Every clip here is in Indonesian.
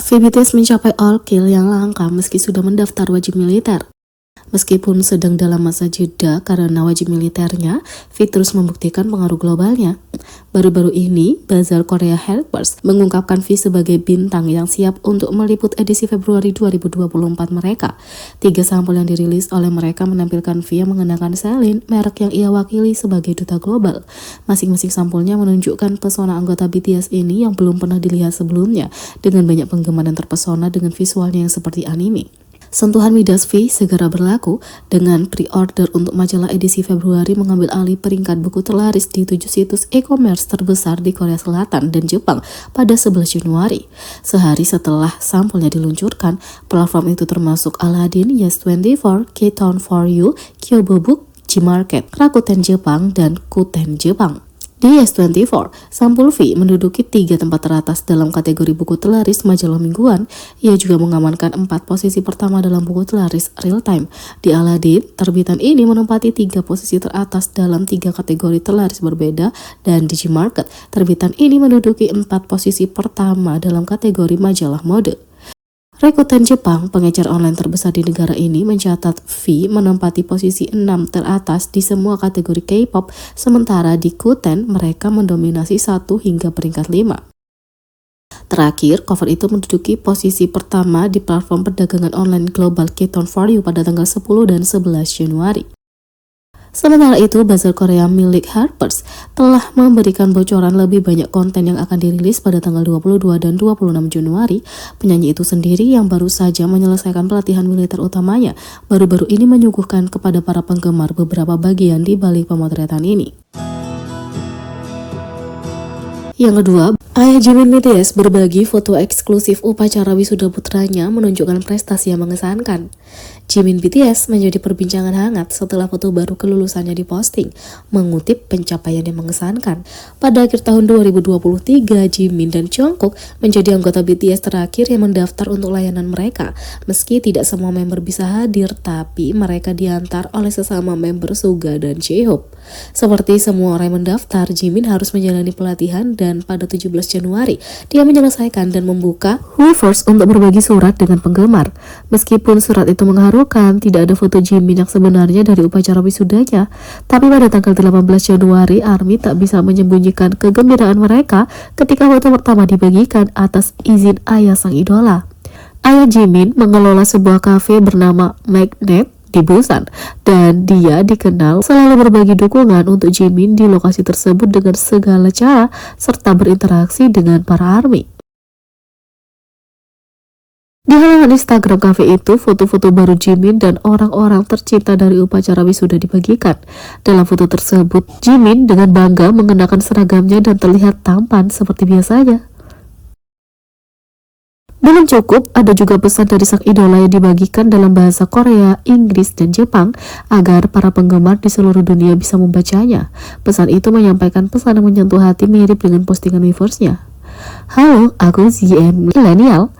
V BTS mencapai all kill yang langka meski sudah mendaftar wajib militer. Meskipun sedang dalam masa jeda karena wajib militernya, V terus membuktikan pengaruh globalnya. Baru-baru ini, Bazaar Korea Helpers mengungkapkan V sebagai bintang yang siap untuk meliput edisi Februari 2024 mereka. 3 sampel yang dirilis oleh mereka menampilkan V yang mengenakan Celine, merek yang ia wakili sebagai duta global. Masing-masing sampulnya menunjukkan pesona anggota BTS ini yang belum pernah dilihat sebelumnya, dengan banyak penggemar yang terpesona dengan visualnya yang seperti anime. Sentuhan Midas V segera berlaku dengan pre-order untuk majalah edisi Februari mengambil alih peringkat buku terlaris di 7 situs e-commerce terbesar di Korea Selatan dan Jepang pada 11 Januari. Sehari setelah sampelnya diluncurkan, platform itu termasuk Aladdin, Yes24, K-Town4U, Kyobo Book, Gmarket, Rakuten Jepang, dan Kuten Jepang. Di Yes24, sampul V menduduki 3 tempat teratas dalam kategori buku terlaris majalah mingguan. Ia juga mengamankan 4 posisi pertama dalam buku terlaris real time. Di Aladdin, terbitan ini menempati 3 posisi teratas dalam 3 kategori terlaris berbeda, dan di Gmarket, terbitan ini menduduki 4 posisi pertama dalam kategori majalah mode. Rakuten Jepang, pengecer online terbesar di negara ini, mencatat V menempati posisi 6 teratas di semua kategori K-pop, sementara di Kuten mereka mendominasi 1 hingga peringkat 5. Terakhir, cover itu menduduki posisi pertama di platform perdagangan online global K-Town4U pada tanggal 10 dan 11 Januari. Sementara itu, Bazaar Korea milik Harper's telah memberikan bocoran lebih banyak konten yang akan dirilis pada tanggal 22 dan 26 Januari. Penyanyi itu sendiri yang baru saja menyelesaikan pelatihan militer utamanya, baru-baru ini menyuguhkan kepada para penggemar beberapa bagian di balik pemotretan ini. Yang kedua, ayah Jimin BTS berbagi foto eksklusif upacara wisuda putranya menunjukkan prestasi yang mengesankan. Jimin BTS menjadi perbincangan hangat setelah foto baru kelulusannya diposting, mengutip pencapaian yang mengesankan. Pada akhir tahun 2023, Jimin dan Jungkook menjadi anggota BTS terakhir yang mendaftar untuk layanan mereka. Meski tidak semua member bisa hadir, tapi mereka diantar oleh sesama member Suga dan J-Hope. Seperti semua orang yang mendaftar, Jimin harus menjalani pelatihan dan pada 17 Januari, dia menyelesaikan dan membuka Weverse untuk berbagi surat dengan penggemar. Meskipun surat itu mengharukan, tidak ada foto Jimin yang sebenarnya dari upacara wisudanya. Tapi pada tanggal 18 Januari, ARMY tak bisa menyembunyikan kegembiraan mereka ketika foto pertama dibagikan atas izin ayah sang idola. Ayah Jimin mengelola sebuah kafe bernama Magnet di Busan, dan dia dikenal selalu berbagi dukungan untuk Jimin di lokasi tersebut dengan segala cara serta berinteraksi dengan para ARMY. Di halaman Instagram kafe itu, foto-foto baru Jimin dan orang-orang tercinta dari upacara wisuda dibagikan. Dalam foto tersebut, Jimin dengan bangga mengenakan seragamnya dan terlihat tampan seperti biasanya. Belum cukup, ada juga pesan dari sang idola yang dibagikan dalam bahasa Korea, Inggris, dan Jepang agar para penggemar di seluruh dunia bisa membacanya. Pesan itu menyampaikan pesan yang menyentuh hati mirip dengan postingan Weverse-nya. Halo, aku ZM Millennial.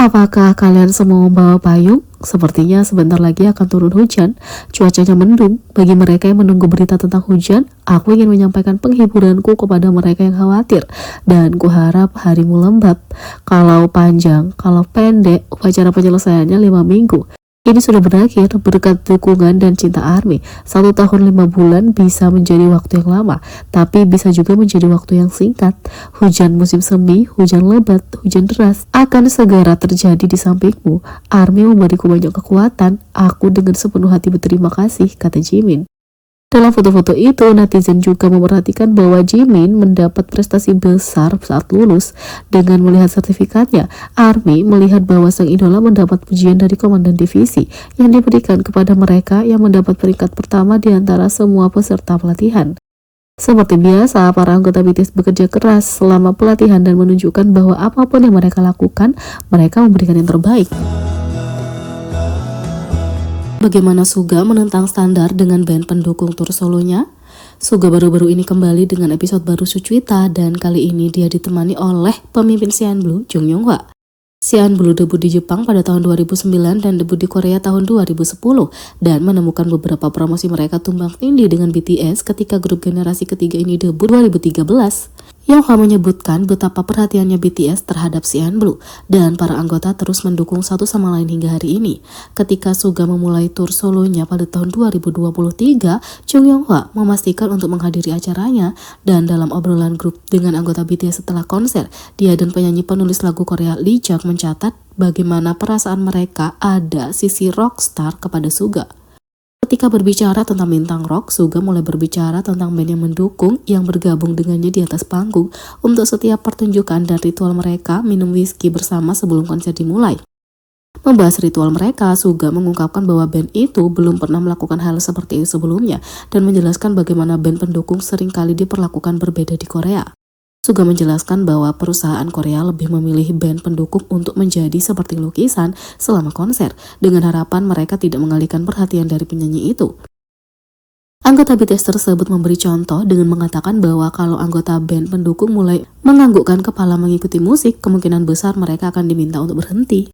Apakah kalian semua membawa payung? Sepertinya sebentar lagi akan turun hujan. Cuacanya mendung. Bagi mereka yang menunggu berita tentang hujan, aku ingin menyampaikan penghiburanku kepada mereka yang khawatir. Dan kuharap harimu lembab. Kalau panjang, kalau pendek, upacara penyelesaiannya 5 minggu. Ini sudah berakhir berkat dukungan dan cinta ARMY. 1 tahun 5 bulan bisa menjadi waktu yang lama, tapi bisa juga menjadi waktu yang singkat. Hujan musim semi, hujan lebat, hujan deras akan segera terjadi di sampingmu. ARMY memberiku banyak kekuatan. Aku dengan sepenuh hati berterima kasih, kata Jimin. Dalam foto-foto itu, netizen juga memperhatikan bahwa Jimin mendapat prestasi besar saat lulus. Dengan melihat sertifikatnya, ARMY melihat bahwa sang idola mendapat pujian dari komandan divisi yang diberikan kepada mereka yang mendapat peringkat pertama di antara semua peserta pelatihan. Seperti biasa, para anggota BTS bekerja keras selama pelatihan dan menunjukkan bahwa apapun yang mereka lakukan, mereka memberikan yang terbaik. Bagaimana Suga menentang standar dengan band pendukung tur solonya? Suga baru-baru ini kembali dengan episode baru Suchwita, dan kali ini dia ditemani oleh pemimpin CNBLUE, Jung Young-hwa. CNBLUE debut di Jepang pada tahun 2009 dan debut di Korea tahun 2010, dan menemukan beberapa promosi mereka tumbang tindih dengan BTS ketika grup generasi ketiga ini debut 2013. Yonghwa menyebutkan betapa perhatiannya BTS terhadap CNBLUE dan para anggota terus mendukung satu sama lain hingga hari ini. Ketika Suga memulai tur solonya pada tahun 2023, Chung Yonghwa memastikan untuk menghadiri acaranya, dan dalam obrolan grup dengan anggota BTS setelah konser, dia dan penyanyi penulis lagu Korea Lee Jung mencatat bagaimana perasaan mereka ada sisi rockstar kepada Suga. Ketika berbicara tentang bintang rock, Suga mulai berbicara tentang band yang mendukung yang bergabung dengannya di atas panggung untuk setiap pertunjukan dan ritual mereka minum whisky bersama sebelum konser dimulai. Membahas ritual mereka, Suga mengungkapkan bahwa band itu belum pernah melakukan hal seperti itu sebelumnya dan menjelaskan bagaimana band pendukung seringkali diperlakukan berbeda di Korea. Suga menjelaskan bahwa perusahaan Korea lebih memilih band pendukung untuk menjadi seperti lukisan selama konser, dengan harapan mereka tidak mengalihkan perhatian dari penyanyi itu. Anggota BTS tersebut memberi contoh dengan mengatakan bahwa kalau anggota band pendukung mulai menganggukkan kepala mengikuti musik, kemungkinan besar mereka akan diminta untuk berhenti.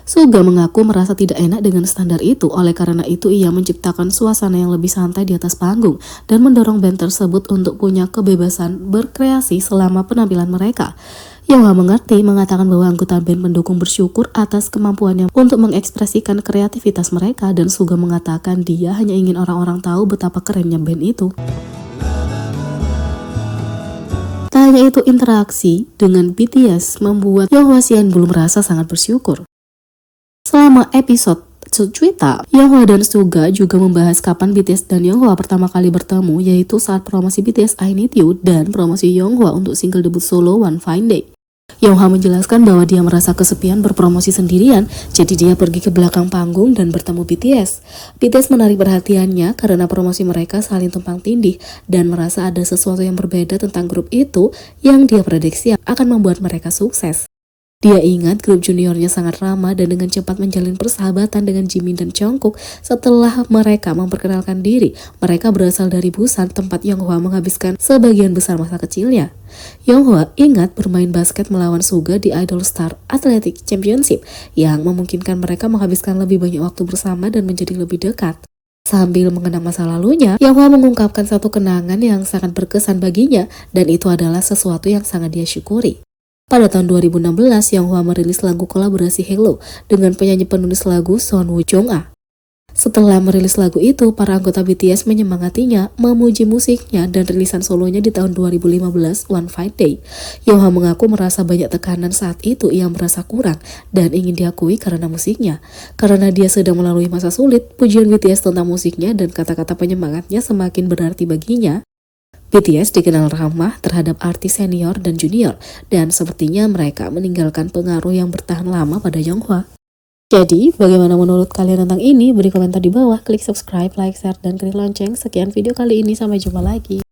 Suga mengaku merasa tidak enak dengan standar itu, oleh karena itu ia menciptakan suasana yang lebih santai di atas panggung dan mendorong band tersebut untuk punya kebebasan berkreasi selama penampilan mereka. Yonghwa mengerti, mengatakan bahwa anggota band pendukung bersyukur atas kemampuannya untuk mengekspresikan kreativitas mereka, dan Suga mengatakan dia hanya ingin orang-orang tahu betapa kerennya band itu. Tak hanya itu, interaksi dengan BTS membuat Yonghwa belum merasa sangat bersyukur. Selama episode Sujuita, Yonghwa dan Suga juga membahas kapan BTS dan Yonghwa pertama kali bertemu, yaitu saat promosi BTS I Need You dan promosi Yonghwa untuk single debut solo One Fine Day. Yonghwa menjelaskan bahwa dia merasa kesepian berpromosi sendirian, jadi dia pergi ke belakang panggung dan bertemu BTS. BTS menarik perhatiannya karena promosi mereka saling tumpang tindih dan merasa ada sesuatu yang berbeda tentang grup itu yang dia prediksi akan membuat mereka sukses. Dia ingat grup juniornya sangat ramah dan dengan cepat menjalin persahabatan dengan Jimin dan Jungkook. Setelah mereka memperkenalkan diri, mereka berasal dari Busan, tempat Yonghwa menghabiskan sebagian besar masa kecilnya. Yonghwa ingat bermain basket melawan Suga di Idol Star Athletic Championship yang memungkinkan mereka menghabiskan lebih banyak waktu bersama dan menjadi lebih dekat. Sambil mengenang masa lalunya, Yonghwa mengungkapkan satu kenangan yang sangat berkesan baginya, dan itu adalah sesuatu yang sangat dia syukuri. Pada tahun 2016, Yonghwa merilis lagu kolaborasi Hello dengan penyanyi penulis lagu Son Woo Jong-ah. Setelah merilis lagu itu, para anggota BTS menyemangatinya, memuji musiknya, dan rilisan solonya di tahun 2015, One Fine Day. Yonghwa mengaku merasa banyak tekanan saat itu, ia merasa kurang dan ingin diakui karena musiknya. Karena dia sedang melalui masa sulit, pujian BTS tentang musiknya dan kata-kata penyemangatnya semakin berarti baginya. BTS dikenal ramah terhadap artis senior dan junior, dan sepertinya mereka meninggalkan pengaruh yang bertahan lama pada Yonghwa. Jadi, bagaimana menurut kalian tentang ini? Beri komentar di bawah, klik subscribe, like, share, dan klik lonceng. Sekian video kali ini, sampai jumpa lagi.